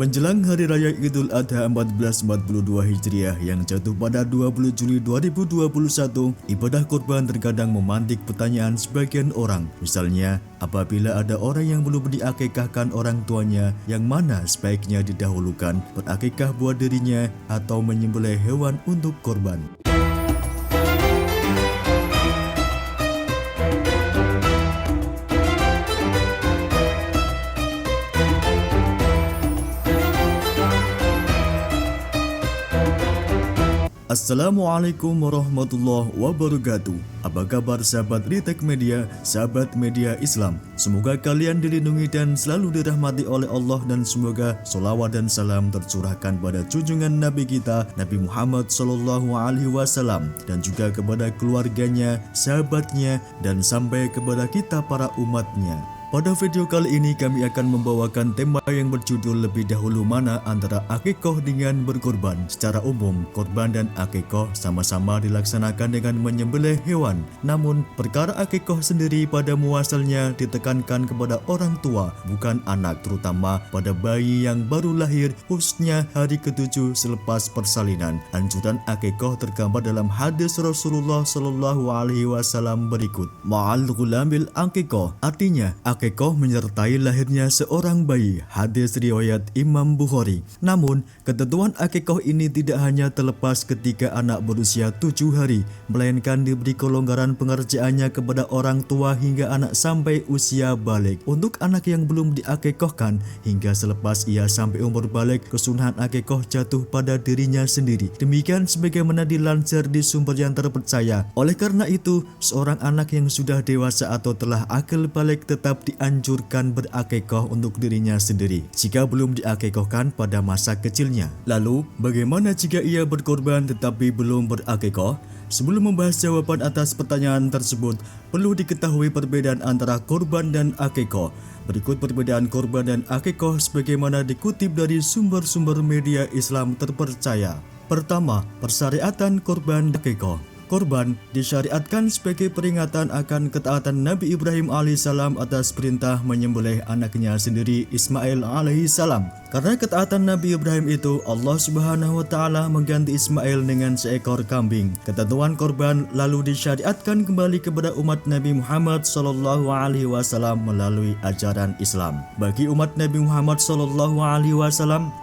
Menjelang Hari Raya Idul Adha 1442 Hijriah yang jatuh pada 20 Juli 2021, ibadah kurban terkadang memantik pertanyaan sebagian orang. Misalnya, apabila ada orang yang belum diakikahkan orang tuanya, yang mana sebaiknya didahulukan, berakikah buat dirinya atau menyembelih hewan untuk kurban. Assalamualaikum warahmatullahi wabarakatuh. Apa kabar sahabat Ritek Media, sahabat media Islam? Semoga kalian dilindungi dan selalu dirahmati oleh Allah, dan semoga sholawat dan salam tercurahkan pada junjungan Nabi kita Nabi Muhammad SAW, dan juga kepada keluarganya, sahabatnya, dan sampai kepada kita para umatnya. Pada video kali ini kami akan membawakan tema yang berjudul lebih dahulu mana antara akikoh dengan berkorban. Secara umum, korban dan akikoh sama-sama dilaksanakan dengan menyembelih hewan. Namun, perkara akikoh sendiri pada muasalnya ditekankan kepada orang tua, bukan anak, terutama pada bayi yang baru lahir, khususnya hari ke-7 selepas persalinan. Anjuran akikoh tergambar dalam hadis Rasulullah SAW berikut. Ma'al ghulamil akikoh, artinya akikoh menyertai lahirnya seorang bayi. Hadis riwayat Imam Bukhari. Namun, ketentuan akikoh ini tidak hanya terlepas ketika anak berusia 7 hari, melainkan diberi kelonggaran pengerjaannya kepada orang tua hingga anak sampai usia balik. Untuk anak yang belum diakikohkan, hingga selepas ia sampai umur balik, kesunahan akikoh jatuh pada dirinya sendiri. Demikian sebagaimana dilansir di sumber yang terpercaya. Oleh karena itu, seorang anak yang sudah dewasa atau telah akil balik tetap dianjurkan berakikoh untuk dirinya sendiri jika belum diakikohkan pada masa kecilnya. Lalu, bagaimana jika ia berkorban tetapi belum berakikoh? Sebelum membahas jawaban atas pertanyaan tersebut, perlu diketahui perbedaan antara korban dan akikoh. Berikut perbedaan korban dan akikoh sebagaimana dikutip dari sumber-sumber media Islam terpercaya. Pertama, persyariatan korban akikoh. Korban disyariatkan sebagai peringatan akan ketaatan Nabi Ibrahim alaihissalam atas perintah menyembelih anaknya sendiri Ismail alaihissalam. Karena ketaatan Nabi Ibrahim itu, Allah Subhanahu wa Ta'ala mengganti Ismail dengan seekor kambing. Ketentuan korban lalu disyariatkan kembali kepada umat Nabi Muhammad SAW melalui ajaran Islam. Bagi umat Nabi Muhammad SAW,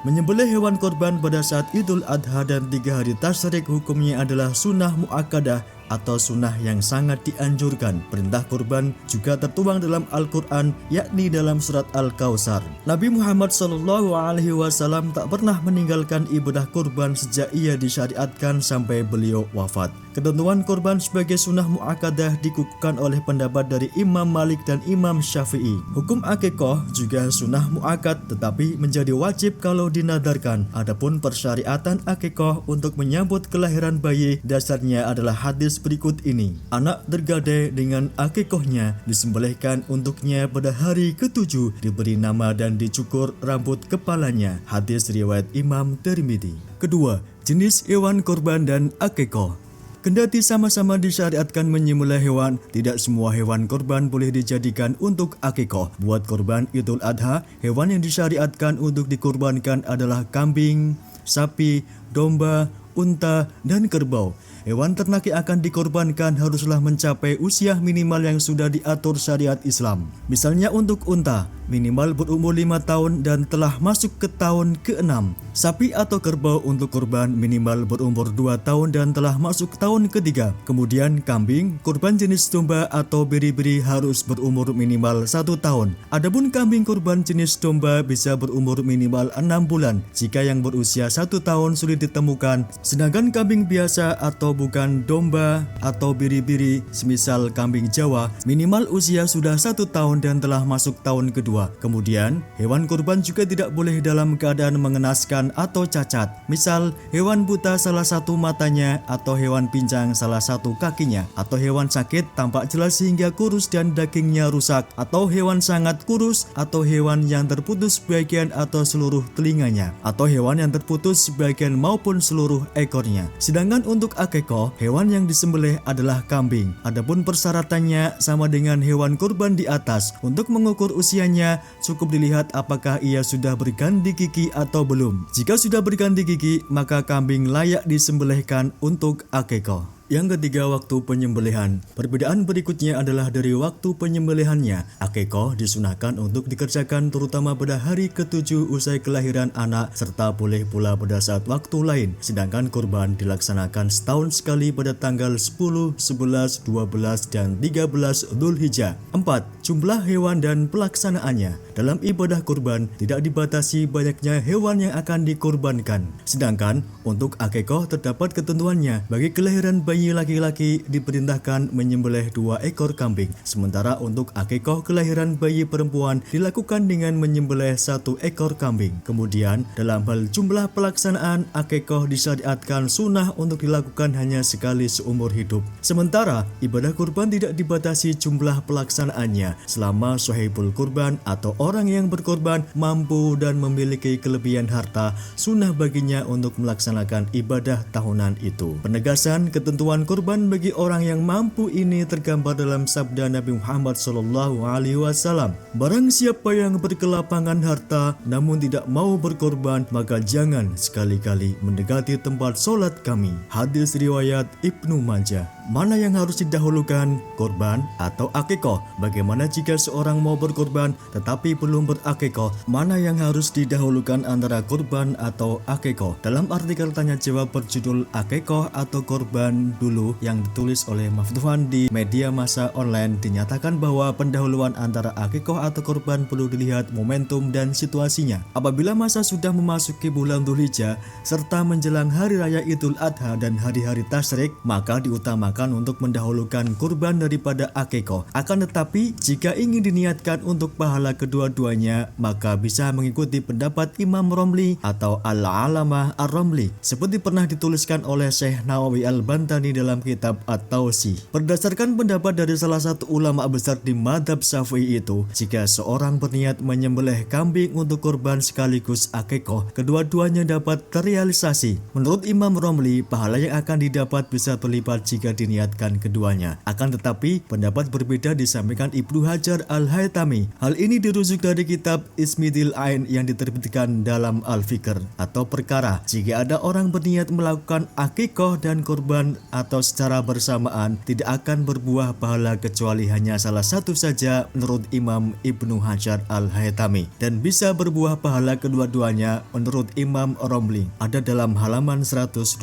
menyembelih hewan korban pada saat Idul Adha dan 3 hari tasyrik hukumnya adalah sunnah muakkadah atau sunnah yang sangat dianjurkan. Perintah kurban juga tertuang dalam Al-Quran, yakni dalam surat Al-Kautsar. Nabi Muhammad SAW tak pernah meninggalkan ibadah kurban sejak ia disyariatkan sampai beliau wafat. Ketentuan kurban sebagai sunnah muakkadah dikukuhkan oleh pendapat dari Imam Malik dan Imam Syafi'i. Hukum akikoh juga sunnah muakkad tetapi menjadi wajib kalau dinadarkan. Adapun persyariatan akikoh untuk menyambut kelahiran bayi dasarnya adalah hadis berikut ini. Anak tergadai dengan akikohnya disembelihkan untuknya pada hari ke-7, diberi nama dan dicukur rambut kepalanya. Hadis riwayat Imam Tirmidzi. Kedua, jenis hewan korban dan akikoh. Kendati sama-sama disyariatkan menyembelih hewan, tidak semua hewan korban boleh dijadikan untuk akikoh. Buat korban Idul Adha, hewan yang disyariatkan untuk dikurbankan adalah kambing, sapi, domba, unta, dan kerbau. Hewan ternak yang akan dikorbankan haruslah mencapai usia minimal yang sudah diatur syariat Islam. Misalnya untuk unta, minimal berumur 5 tahun dan telah masuk ke tahun ke-6. Sapi atau kerbau untuk kurban minimal berumur 2 tahun dan telah masuk tahun ke-3. Kemudian kambing, kurban jenis domba atau biri-biri harus berumur minimal 1 tahun. Adapun kambing kurban jenis domba bisa berumur minimal 6 bulan jika yang berusia 1 tahun sulit ditemukan. Sedangkan kambing biasa atau bukan domba atau biri-biri semisal kambing Jawa minimal usia sudah 1 tahun dan telah masuk tahun kedua. Kemudian hewan kurban juga tidak boleh dalam keadaan mengenaskan atau cacat. Misal hewan buta salah satu matanya, atau hewan pincang salah satu kakinya, atau hewan sakit tampak jelas sehingga kurus dan dagingnya rusak, atau hewan sangat kurus, atau hewan yang terputus sebagian atau seluruh telinganya, atau hewan yang terputus sebagian maupun seluruh ekornya. Sedangkan untuk akikoh, hewan yang disembelih adalah kambing. Adapun persyaratannya sama dengan hewan kurban di atas. Untuk mengukur usianya, cukup dilihat apakah ia sudah berganti gigi atau belum. Jika sudah berganti gigi, maka kambing layak disembelihkan untuk akikoh. Yang ketiga, waktu penyembelihan. Perbedaan berikutnya adalah dari waktu penyembelihannya. Akikoh disunahkan untuk dikerjakan terutama pada hari ke-7 usai kelahiran anak serta boleh pula pada saat waktu lain. Sedangkan kurban dilaksanakan setahun sekali pada tanggal 10, 11, 12, dan 13 Dzulhijjah. 4. Jumlah hewan dan pelaksanaannya. Dalam ibadah kurban tidak dibatasi banyaknya hewan yang akan dikurbankan. Sedangkan untuk akikoh terdapat ketentuannya. Bagi kelahiran bayi laki-laki diperintahkan menyembelih 2 ekor kambing. Sementara untuk akikoh kelahiran bayi perempuan dilakukan dengan menyembelih 1 ekor kambing. Kemudian dalam hal jumlah pelaksanaan, akikoh disyariatkan sunnah untuk dilakukan hanya sekali seumur hidup. Sementara ibadah kurban tidak dibatasi jumlah pelaksanaannya selama sahibul kurban atau orang yang berkorban mampu dan memiliki kelebihan harta, sunnah baginya untuk melaksanakan ibadah tahunan itu. Penegasan ketentuan kurban bagi orang yang mampu ini tergambar dalam sabda Nabi Muhammad SAW. Barang siapa yang berkelapangan harta namun tidak mau berkorban, maka jangan sekali-kali mendekati tempat sholat kami. Hadis riwayat Ibnu Majah. Mana yang harus didahulukan, korban atau akikoh? Bagaimana jika seorang mau berkorban tetapi belum berakikoh? Mana yang harus didahulukan antara korban atau akikoh? Dalam artikel tanya jawab berjudul akikoh atau korban dulu yang ditulis oleh Maftuhan di media massa online, dinyatakan bahwa pendahuluan antara akikoh atau korban perlu dilihat momentum dan situasinya. Apabila masa sudah memasuki bulan Dzulhijjah serta menjelang hari raya Idul Adha dan hari-hari tasyrik, maka diutamakan untuk mendahulukan kurban daripada akikoh. Akan tetapi jika ingin diniatkan untuk pahala kedua-duanya, maka bisa mengikuti pendapat Imam Romli atau Al-Alamah Ar-Romli seperti pernah dituliskan oleh Syekh Nawawi Al-Bantani dalam kitab At-Tausi. Berdasarkan pendapat dari salah satu ulama besar di madhab Syafi'i itu, jika seorang berniat menyembelih kambing untuk kurban sekaligus akikoh, kedua-duanya dapat terrealisasi. Menurut Imam Romli, pahala yang akan didapat bisa terlipat jika diniatkan keduanya. Akan tetapi pendapat berbeda disampaikan Ibnu Hajar Al-Haytami. Hal ini dirujuk dari kitab Ismidil Ain yang diterbitkan dalam Al-Fikr atau perkara. Jika ada orang berniat melakukan akikoh dan kurban atau secara bersamaan, tidak akan berbuah pahala kecuali hanya salah satu saja menurut Imam Ibnu Hajar Al-Haytami, dan bisa berbuah pahala kedua-duanya menurut Imam Romli. Ada dalam halaman 127.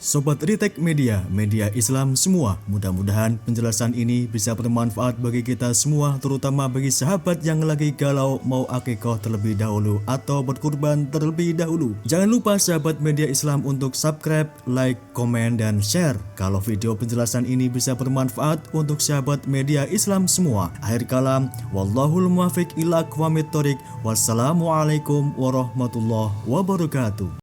Sobat Ritek Media, media Islam semua, mudah-mudahan penjelasan ini bisa bermanfaat bagi kita semua, terutama bagi sahabat yang lagi galau mau akikoh terlebih dahulu atau berkurban terlebih dahulu. Jangan lupa sahabat media Islam untuk subscribe, like, komen, dan share kalau video penjelasan ini bisa bermanfaat untuk sahabat media Islam semua. Akhir kalam, wallahul muwaffiq ila aqwamit thoriq. Wassalamualaikum warahmatullahi wabarakatuh.